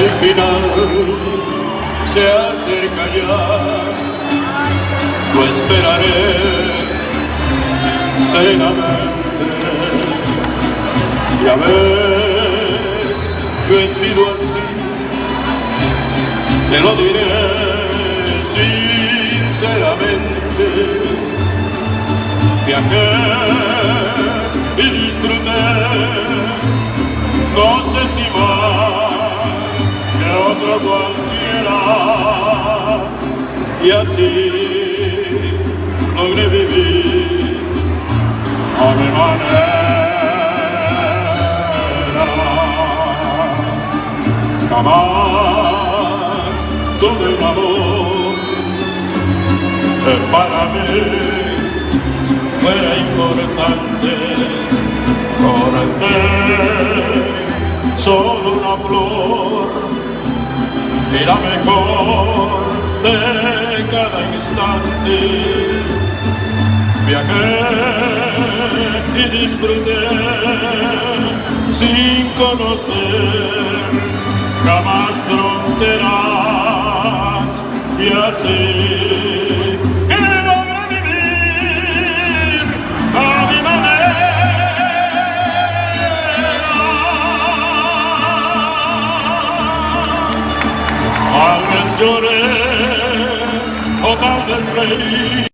El final se acerca ya, lo esperaré serenamente. Ya ves, yo he sido así, te lo diré sinceramente. Viajé y disfruté, no sé si más que otro cualquiera, y así logré vivir a mi manera. Jamás tuve un amor que para mí fuera importante, solo una flor y la mejor de cada instante. Viajé y disfruté sin conocer jamás fronteras, y así logré vivir a mi manera. Tal vez lloré o tal vez reí.